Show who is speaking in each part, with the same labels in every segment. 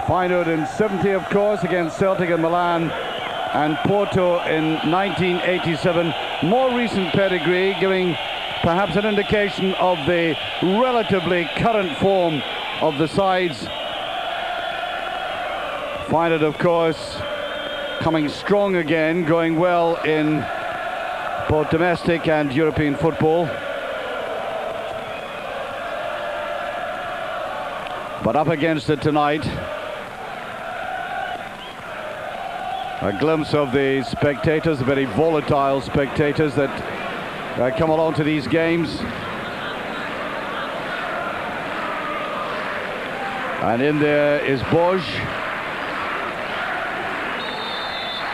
Speaker 1: Feyenoord in 70, of course, against Celtic and Milan, and Porto in 1987. More recent pedigree, giving perhaps an indication of the relatively current form of the sides. Feyenoord, of course, coming strong again, going well in both domestic and European football. But up against it tonight. A glimpse of the spectators, the very volatile spectators that come along to these games. And in there is Boj.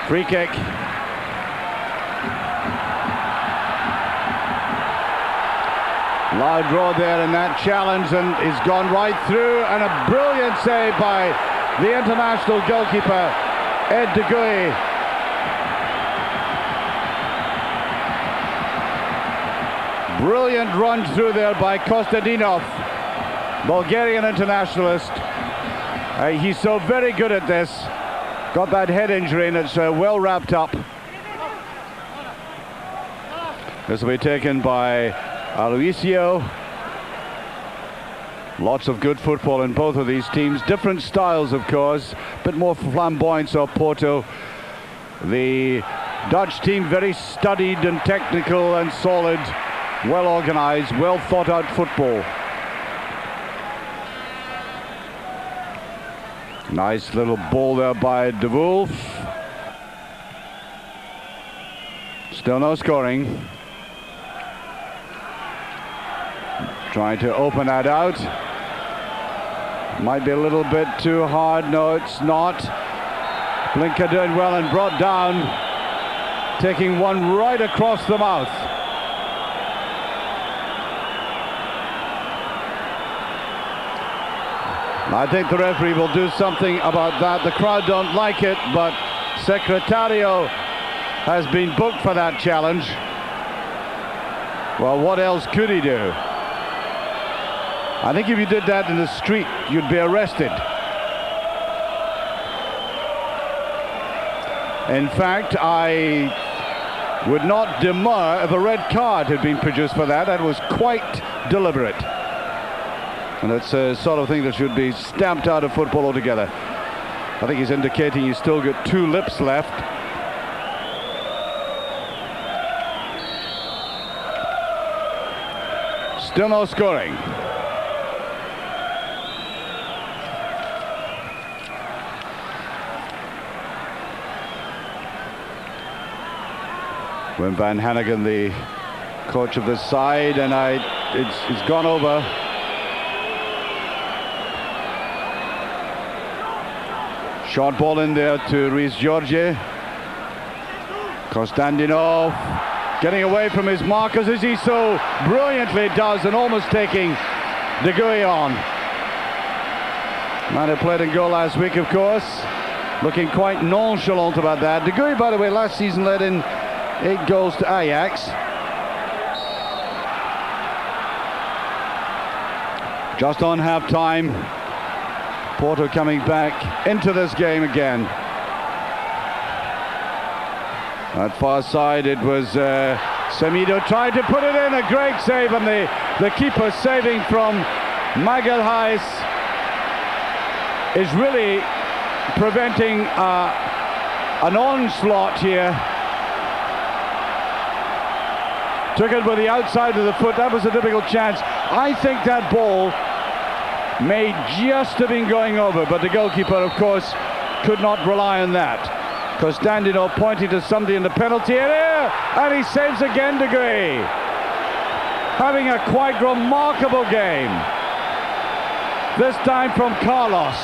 Speaker 1: Free kick. Loud draw there in that challenge, and he's gone right through, and a brilliant save by the international goalkeeper, Ed de Goey. Brilliant run through there by Kostadinov, Bulgarian internationalist. He's so very good at this. Got that head injury, and it's well wrapped up. This will be taken by Aloisio. Lots of good football in both of these teams. Different styles, of course. A bit more flamboyance of Porto. The Dutch team very studied and technical and solid. Well organized, well thought out football. Nice little ball there by De Wolf. Still no scoring. Trying to open that out. Might be a little bit too hard. No, it's not. Blinker doing well and brought down. Taking one right across the mouth. I think the referee will do something about that. The crowd don't like it, but Secretario has been booked for that challenge. Well, what else could he do? I think if you did that in the street, you'd be arrested. In fact, I would not demur if a red card had been produced for that. That was quite deliberate. And it's a sort of thing that should be stamped out of football altogether. I think he's indicating he's still got two lips left. Still no scoring. Wim van Hannigan, the coach of this side, and it's gone over. Short ball in there to Ruiz Jorge. Kostadinov getting away from his markers, as he so brilliantly does, and almost taking De Goey on. Man who played in goal last week, of course, looking quite nonchalant about that. De Goey, by the way, last season led in 8 goals to Ajax. Just on half-time. Porto coming back into this game again. At far side, it was Semedo trying to put it in. A great save, and the keeper saving from Magalhaes is really preventing an onslaught here. Took it with the outside of the foot. That was a difficult chance. I think that ball may just have been going over, but the goalkeeper, of course, could not rely on that. Kostadinov pointing to somebody in the penalty area, and he saves again, De Goey. Having a quite remarkable game. This time from Carlos.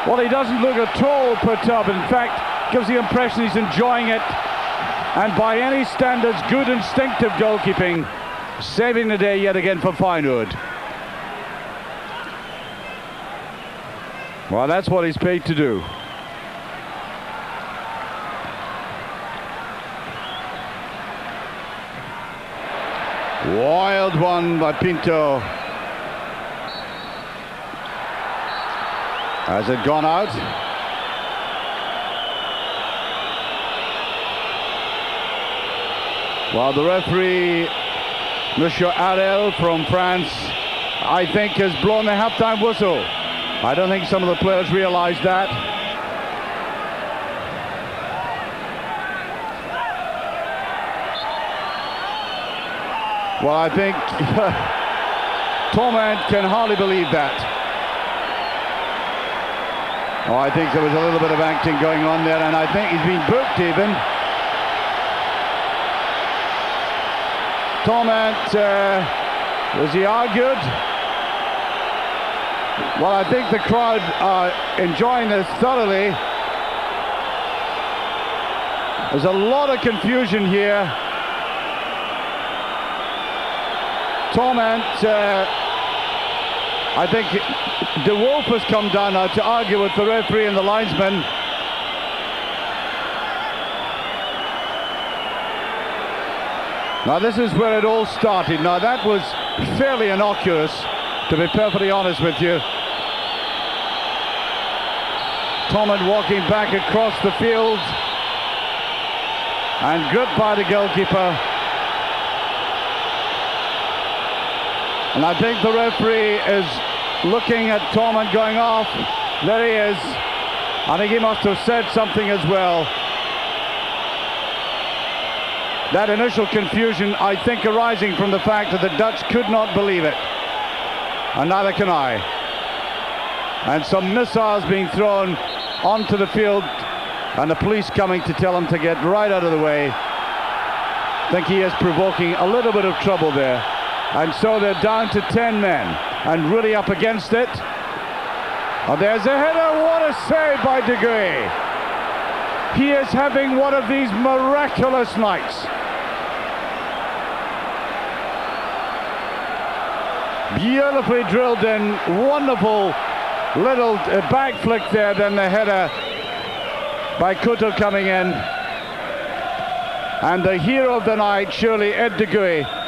Speaker 1: Well, he doesn't look at all perturbed. In fact, gives the impression he's enjoying it. And by any standards, good instinctive goalkeeping, saving the day yet again for Feyenoord. Well, that's what he's paid to do. Wild one by Pinto. Has it gone out? Well, the referee, Monsieur Arel from France, I think has blown the halftime whistle. I don't think some of the players realize that. Well, I think Torment can hardly believe that. Oh, I think there was a little bit of acting going on there, and I think he's been booked even. Torment, was he argued? Well, I think the crowd are enjoying this thoroughly. There's a lot of confusion here. Torment, I think De Wolf has come down now to argue with the referee and the linesman. Now this is where it all started. Now that was fairly innocuous, to be perfectly honest with you. Torment walking back across the field and gripped by the goalkeeper. And I think the referee is looking at Torment going off. There he is. I think he must have said something as well. That initial confusion, I think, arising from the fact that the Dutch could not believe it. And neither can I. And some missiles being thrown onto the field, and the police coming to tell him to get right out of the way. I think he is provoking a little bit of trouble there. And so they're down to 10 men and really up against it. Oh, there's a header. What a save by De Gea. He is having one of these miraculous nights. Beautifully drilled in. Wonderful little back flick there. Then the header by Couto coming in. And the hero of the night, surely Ed De Gea.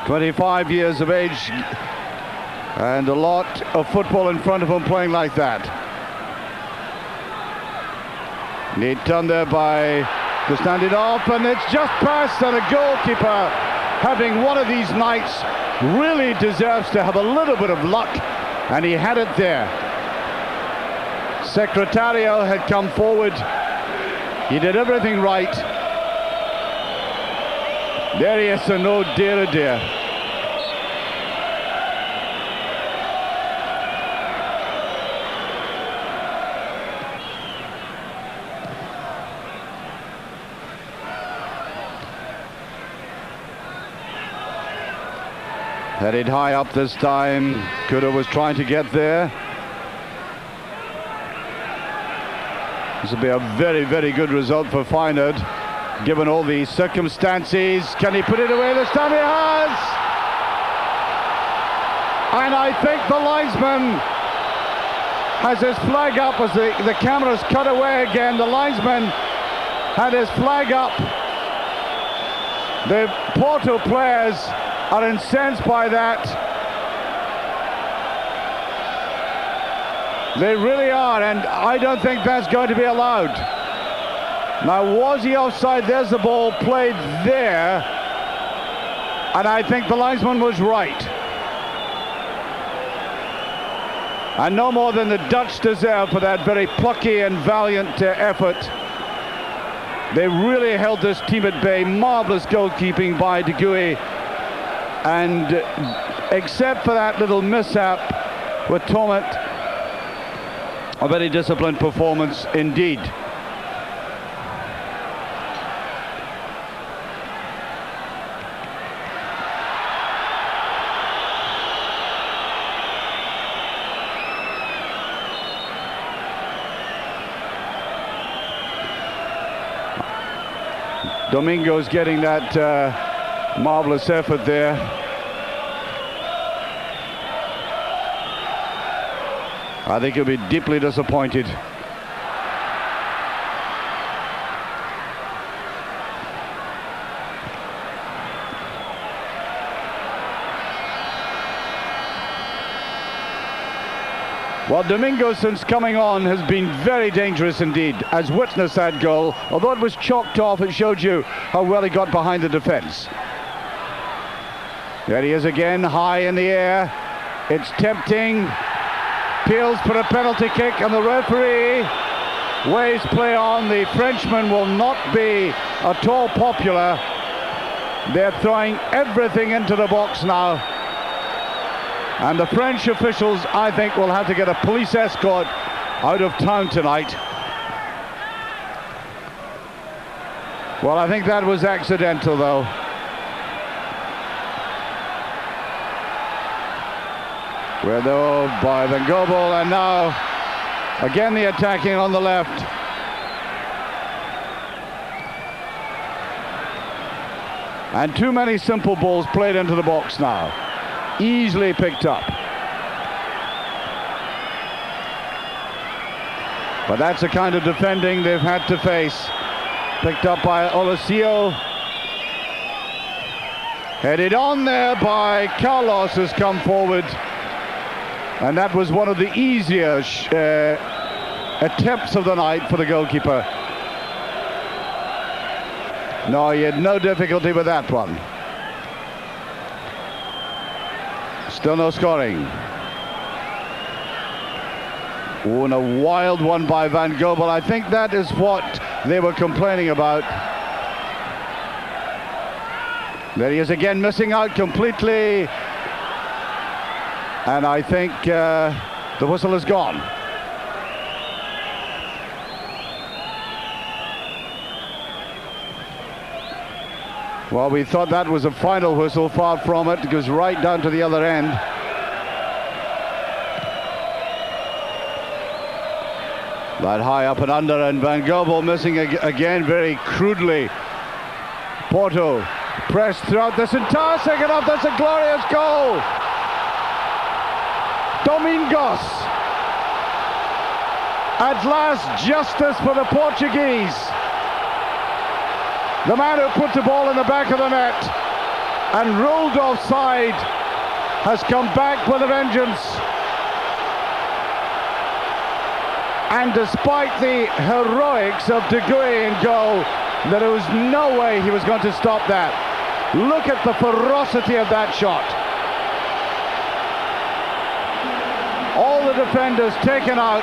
Speaker 1: 25 years of age and a lot of football in front of him, playing like that. Neat done there by to stand it off, and it's just past, and a goalkeeper having one of these nights really deserves to have a little bit of luck, and he had it there. Secretario had come forward. He did everything right. There he is, and oh dear, oh dear. Headed high up this time. Couto was trying to get there. This will be a very, very good result for Feyenoord, given all the circumstances. Can he put it away this time? He has! And I think the linesman has his flag up as the camera's cut away again. The linesman had his flag up. The Porto players are incensed by that. They really are, and I don't think that's going to be allowed. Now, was he offside? There's the ball played there, and I think the linesman was right. And no more than the Dutch deserve for that very plucky and valiant effort. They really held this team at bay. Marvellous goalkeeping by De Gea. And except for that little mishap with Torment, a very disciplined performance indeed. Domingo's getting that marvelous effort there. I think he'll be deeply disappointed. Well, Domingo, since coming on, has been very dangerous indeed, as witness that goal. Although it was chalked off, it showed you how well he got behind the defence. There he is again, high in the air. It's tempting. Peels for a penalty kick, and the referee waves play on. The Frenchman will not be at all popular. They're throwing everything into the box now. And the French officials, I think, will have to get a police escort out of town tonight. Well, I think that was accidental, though. With by Van Gobel, and now again the attacking on the left. And too many simple balls played into the box now. Easily picked up. But that's the kind of defending they've had to face. Picked up by Olosio. Headed on there by Carlos, has come forward. And that was one of the easier attempts of the night for the goalkeeper. No, he had no difficulty with that one. Still no scoring. Oh, and a wild one by Van Gobel. I think that is what they were complaining about. There he is again, missing out completely. And I think the whistle is gone. Well, we thought that was a final whistle. Far from it. It goes right down to the other end. That high up and under, and Van Gobel missing again very crudely. Porto pressed throughout this entire second half. That's a glorious goal. Domingos. At last, justice for the Portuguese. The man who put the ball in the back of the net and ruled offside has come back with a vengeance. And despite the heroics of De Gea in goal, there was no way he was going to stop that. Look at the ferocity of that shot. All the defenders taken out,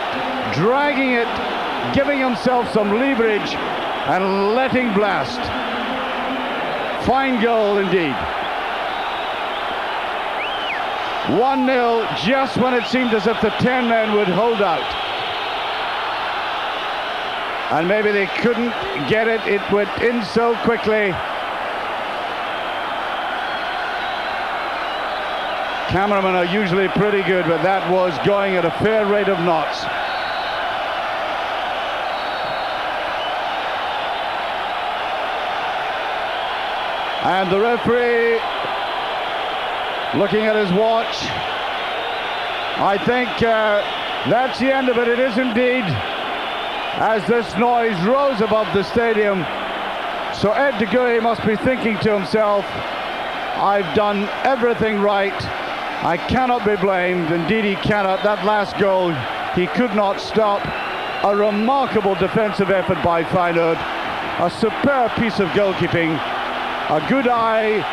Speaker 1: dragging it, giving himself some leverage, and letting blast. Fine goal indeed. 1-0 just when it seemed as if the 10 men would hold out. And maybe they couldn't get it. It went in so quickly. Cameramen are usually pretty good, but that was going at a fair rate of knots. And the referee looking at his watch. I think that's the end of it. It is indeed, as this noise rose above the stadium. So Ed de Gea must be thinking to himself, I've done everything right. I cannot be blamed. Indeed he cannot. That last goal he could not stop. A remarkable defensive effort by Feyenoord. A superb piece of goalkeeping. A good eye